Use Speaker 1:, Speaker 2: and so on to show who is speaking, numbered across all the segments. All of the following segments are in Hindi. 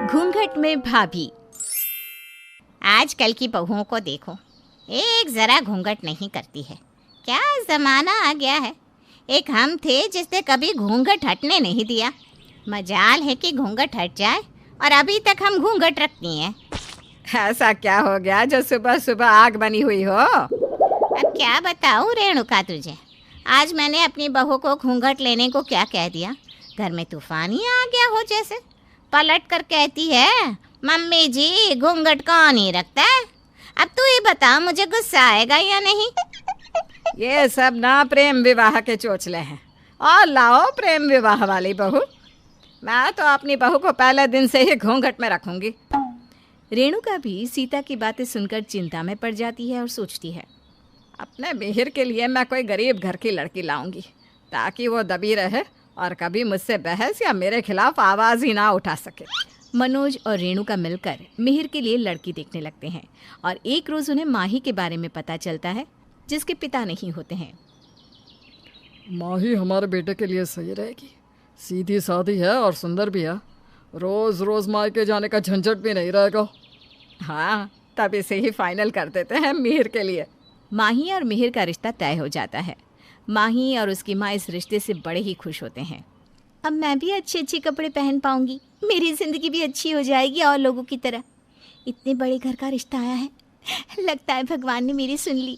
Speaker 1: घूंघट में भाभी। आजकल की बहुओं को देखो, एक जरा घूंघट नहीं करती है। क्या जमाना आ गया है। एक हम थे जिसने कभी घूंघट हटने नहीं दिया। मजाल है कि घूंघट हट जाए और अभी तक हम घूंघट रखती हैं।
Speaker 2: ऐसा क्या हो गया जो सुबह सुबह आग बनी हुई हो?
Speaker 1: अब क्या बताऊं रेणुका तुझे, आज मैंने अपनी बहू को घूंघट लेने को क्या कह दिया। घर में तूफान ही आ गया हो जैसे। पलट कर कहती है, मम्मी जी घूंघट कौन ही रखता है। अब तू ही बता, मुझे गुस्सा आएगा या नहीं?
Speaker 2: ये सब ना प्रेम विवाह के चोचले हैं। और लाओ प्रेम विवाह वाली बहू। मैं तो अपनी बहू को पहले दिन से ही घूंघट में रखूंगी।
Speaker 1: रेणुका भी सीता की बातें सुनकर चिंता में पड़ जाती है और सोचती है,
Speaker 2: अपने मिहिर के लिए मैं कोई गरीब घर की लड़की लाऊंगी ताकि वो दबी रहे और कभी मुझसे बहस या मेरे खिलाफ आवाज़ ही ना उठा सके।
Speaker 1: मनोज और रेणुका मिलकर मिहिर के लिए लड़की देखने लगते हैं और एक रोज उन्हें माही के बारे में पता चलता है, जिसके पिता नहीं होते हैं।
Speaker 3: माही हमारे बेटे के लिए सही रहेगी। सीधी सादी है और सुंदर भी है। रोज रोज मायके जाने का झंझट भी नहीं रहेगा।
Speaker 2: हाँ, तब इसे ही फाइनल कर देते हैं मिहिर के लिए।
Speaker 1: माही और मिहिर का रिश्ता तय हो जाता है। माही और उसकी माँ इस रिश्ते से बड़े ही खुश होते हैं। अब मैं भी अच्छे अच्छे कपड़े पहन पाऊंगी, मेरी ज़िंदगी भी अच्छी हो जाएगी और लोगों की तरह। इतने बड़े घर का रिश्ता आया है, लगता है भगवान ने मेरी सुन ली।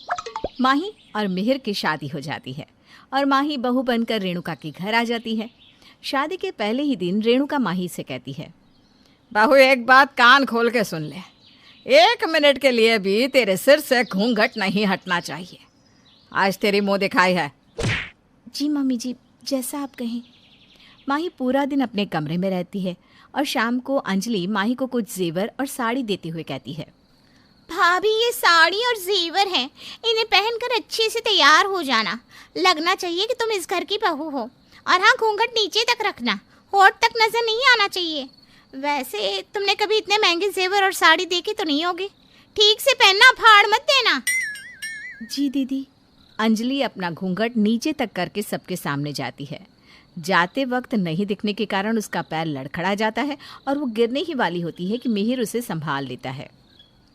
Speaker 1: माही और मिहिर की शादी हो जाती है और माही बहू बनकर रेणुका के घर आ जाती है। शादी के पहले ही दिन रेणुका माही से कहती है,
Speaker 2: बहू एक बात कान खोल के सुन ले। 1 मिनट के लिए भी तेरे सिर से घूंघट नहीं हटना चाहिए। आज तेरी मुंह दिखाई है।
Speaker 1: जी मम्मी जी, जैसा आप कहें। माही पूरा दिन अपने कमरे में रहती है और शाम को अंजलि माही को कुछ जेवर और साड़ी देते हुए कहती है, भाभी ये साड़ी और जेवर हैं, इन्हें पहनकर अच्छे से तैयार हो जाना। लगना चाहिए कि तुम इस घर की बहू हो। और हाँ, घूंघट नीचे तक रखना, होठ तक नजर नहीं आना चाहिए। वैसे तुमने कभी इतने महंगे जेवर और साड़ी देखी तो नहीं होगी। ठीक से पहनना, फाड़ मत देना। जी दीदी। अंजलि अपना घूंघट नीचे तक करके सबके सामने जाती है। जाते वक्त नहीं दिखने के कारण उसका पैर लड़खड़ा जाता है और वो गिरने ही वाली होती है कि मिहिर उसे संभाल लेता है।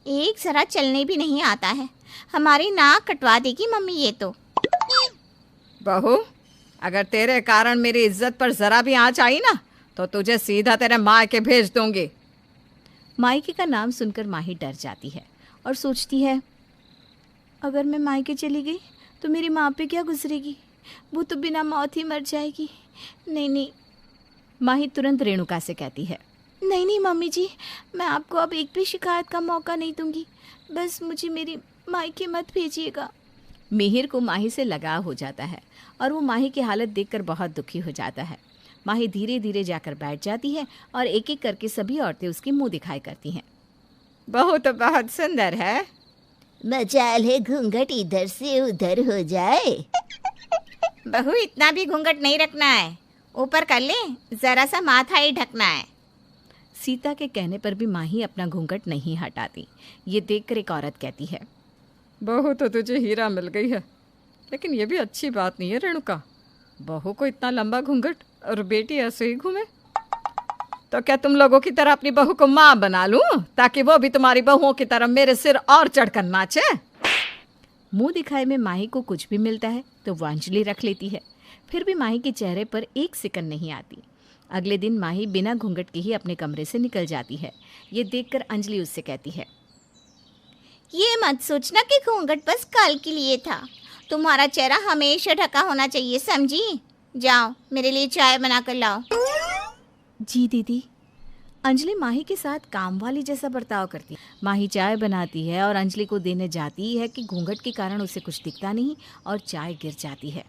Speaker 1: एक जरा चलने भी नहीं आता है, हमारी नाक कटवा देगी मम्मी ये तो।
Speaker 2: बहू, अगर तेरे कारण मेरी इज्जत पर जरा भी आँच आई ना तो तुझे सीधा तेरे मायके भेज दूंगी।
Speaker 1: मायके का नाम सुनकर माही डर जाती है और सोचती है, अगर मैं मायके चली गई तो मेरी माँ पे क्या गुजरेगी। वो तो बिना मौत ही मर जाएगी। नहीं नहीं। माही तुरंत रेणुका से कहती है, नहीं नहीं मम्मी जी, मैं आपको अब एक भी शिकायत का मौका नहीं दूंगी। बस मुझे मेरी मायके मत भेजिएगा। मिहिर को माही से लगाव हो जाता है और वो माही की हालत देखकर बहुत दुखी हो जाता है। माही धीरे धीरे जाकर बैठ जाती है और एक एक करके सभी औरतें उसकी मुंह दिखाई करती हैं।
Speaker 2: बहू तो बहुत सुंदर है।
Speaker 1: मजाल है घूंघट इधर से उधर हो जाए। बहू इतना भी घूंघट नहीं रखना है, ऊपर कर ले, जरा सा माथा ही ढकना है। सीता के कहने पर भी माही अपना घूंघट नहीं हटाती। ये देखकर एक औरत कहती है,
Speaker 2: बहू तो तुझे हीरा मिल गई है, लेकिन ये भी अच्छी बात नहीं है रेणुका। बहू को इतना लंबा घूंघट और बेटी ऐसे ही घूमे। तो क्या तुम लोगों की तरह अपनी बहू को माँ बना लूं ताकि वो भी तुम्हारी बहुओं की तरह मेरे सिर और चढ़कर नाचे?
Speaker 1: मुंह दिखाए में माही को कुछ भी मिलता है तो वो अंजलि रख लेती है। फिर भी माही के चेहरे पर एक सिकन नहीं आती। अगले दिन माही बिना घूंघट के ही अपने कमरे से निकल जाती है। ये देखकर अंजलि उससे कहती है, ये मत सोचना कि घूंघट बस कल के लिए था। तुम्हारा चेहरा हमेशा ढका होना चाहिए, समझी? जाओ मेरे लिए चाय बना कर लाओ। जी दीदी। अंजलि माही के साथ काम वाली जैसा बर्ताव करती है। माही चाय बनाती है और अंजलि को देने जाती है कि घूंघट के कारण उसे कुछ दिखता नहीं और चाय गिर जाती है।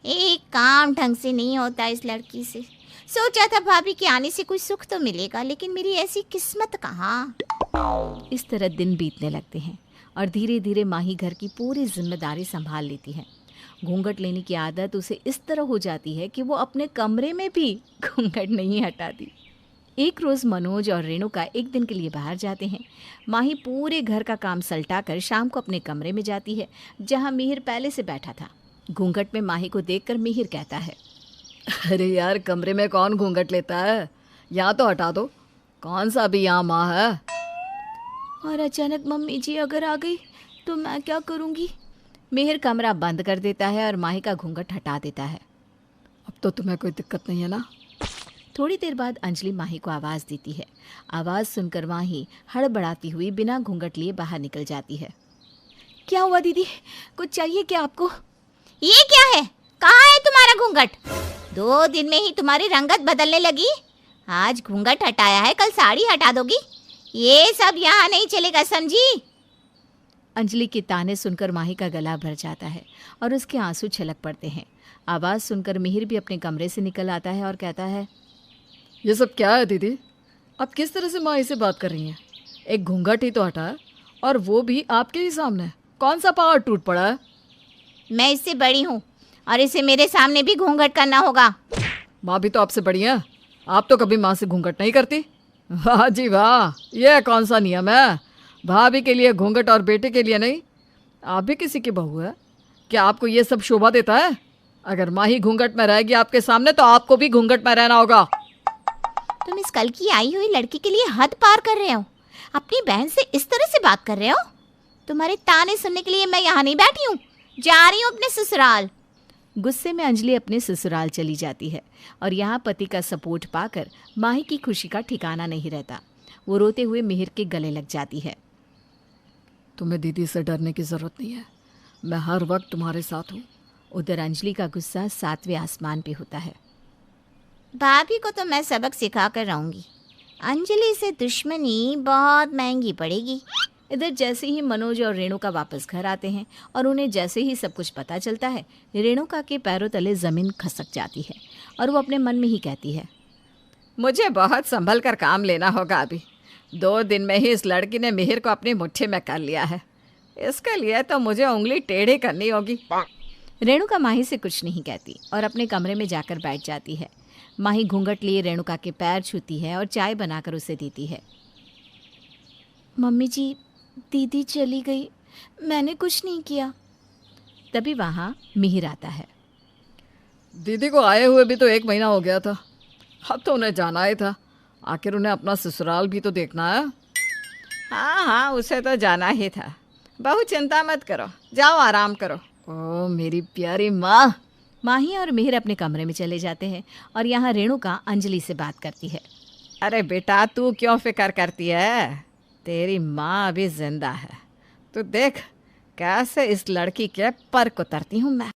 Speaker 1: एक काम ढंग से नहीं होता इस लड़की से। सोचा था भाभी के आने से कुछ सुख तो मिलेगा, लेकिन मेरी ऐसी किस्मत कहाँ। इस तरह दिन बीतने लगते हैं और धीरे धीरे माही घर की पूरी जिम्मेदारी संभाल लेती है। घूंघट लेने की आदत उसे इस तरह हो जाती है कि वो अपने कमरे में भी घूंघट नहीं हटाती। एक रोज़ मनोज और रेणुका एक दिन के लिए बाहर जाते हैं। माही पूरे घर का काम सल्टाकर शाम को अपने कमरे में जाती है, जहाँ मिहिर पहले से बैठा था। घूंघट में माही को देखकर मिहिर कहता है,
Speaker 3: अरे यार, कमरे में कौन घूंघट लेता है? यहाँ तो हटा दो। कौन सा अभी यहाँ माँ है?
Speaker 1: और अचानक मम्मी जी अगर आ गई तो मैं क्या करूँगी? मिहिर कमरा बंद कर देता है और माही का घूंघट हटा देता है।
Speaker 3: अब तो तुम्हें कोई दिक्कत नहीं है ना?
Speaker 1: थोड़ी देर बाद अंजलि माही को आवाज़ देती है। आवाज़ सुनकर माही हड़बड़ाती हुई बिना घूंघट लिए बाहर निकल जाती है। क्या हुआ दीदी, कुछ चाहिए क्या आपको?
Speaker 4: ये क्या है? कहाँ है तुम्हारा घूंघट? 2 दिन में ही तुम्हारी रंगत बदलने लगी। आज घूंघट हटाया है, कल साड़ी हटा दोगी। ये सब यहाँ नहीं चलेगा, समझी?
Speaker 1: अंजलि के ताने सुनकर माही का गला भर जाता है और उसके आंसू छलक पड़ते हैं। आवाज़ सुनकर मिहिर भी अपने कमरे से निकल आता है और कहता है,
Speaker 3: ये सब क्या है दीदी? आप किस तरह से माँ से बात कर रही हैं? एक घूंघट ही तो हटा है, और वो भी आपके ही सामने। कौन सा पहाड़ टूट पड़ा है?
Speaker 4: मैं इससे बड़ी हूँ और इसे मेरे सामने भी घूंघट करना होगा।
Speaker 3: माँ भी तो आपसे बड़ी है। आप तो कभी माँ से घूंघट नहीं करती। वाह जी वाह, ये कौन सा नियम है? भाभी के लिए घूंघट और बेटे के लिए नहीं? आप भी किसी की बहू है, क्या आपको ये सब शोभा देता है? अगर माँ ही घूंघट में रहेगी आपके सामने तो आपको भी घूंघट में रहना होगा।
Speaker 4: तुम इस कल की आई हुई लड़की के लिए हद पार कर रहे हो। अपनी बहन से इस तरह से बात कर रहे हो? तुम्हारे ताने सुनने के लिए मैं यहाँ नहीं बैठी हूँ, जा रही हूँ अपने ससुराल।
Speaker 1: गुस्से में अंजलि अपने ससुराल चली जाती है और यहाँ पति का सपोर्ट पाकर माही की खुशी का ठिकाना नहीं रहता। वो रोते हुए मिहिर के गले लग जाती है।
Speaker 3: तुम्हें दीदी से डरने की ज़रूरत नहीं है, मैं हर वक्त तुम्हारे साथ हूँ।
Speaker 1: उधर अंजलि का गुस्सा 7वें आसमान पे होता है।
Speaker 4: भाभी को तो मैं सबक सिखा कर रहूंगी। अंजलि से दुश्मनी बहुत महंगी पड़ेगी।
Speaker 1: इधर जैसे ही मनोज और रेणुका वापस घर आते हैं और उन्हें जैसे ही सब कुछ पता चलता है, रेणुका के पैरों तले ज़मीन खसक जाती है और वो अपने मन में ही कहती है,
Speaker 2: मुझे बहुत संभल कर काम लेना होगा। अभी 2 दिन में ही इस लड़की ने मिहिर को अपनी मुट्ठी में कर लिया है। इसके लिए तो मुझे उंगली टेढ़ी करनी होगी।
Speaker 1: रेणुका माही से कुछ नहीं कहती और अपने कमरे में जाकर बैठ जाती है। माही घूंघट लिए रेणुका के पैर छूती है और चाय बनाकर उसे देती है। मम्मी जी, दीदी चली गई, मैंने कुछ नहीं किया। तभी वहाँ मिहिर आता है।
Speaker 3: दीदी को आए हुए भी तो 1 महीना हो गया था, अब तो उन्हें जाना ही था। आखिर उन्हें अपना ससुराल भी तो देखना है।
Speaker 2: हाँ, उसे तो जाना ही था। बहू चिंता मत करो, जाओ आराम करो।
Speaker 3: ओ मेरी प्यारी माँ।
Speaker 1: माही और मिहिर अपने कमरे में चले जाते हैं और यहाँ रेणुका अंजलि से बात करती है।
Speaker 2: अरे बेटा, तू क्यों फिक्र करती है? तेरी माँ अभी जिंदा है। तू देख कैसे इस लड़की के पर कुतरती हूँ मैं।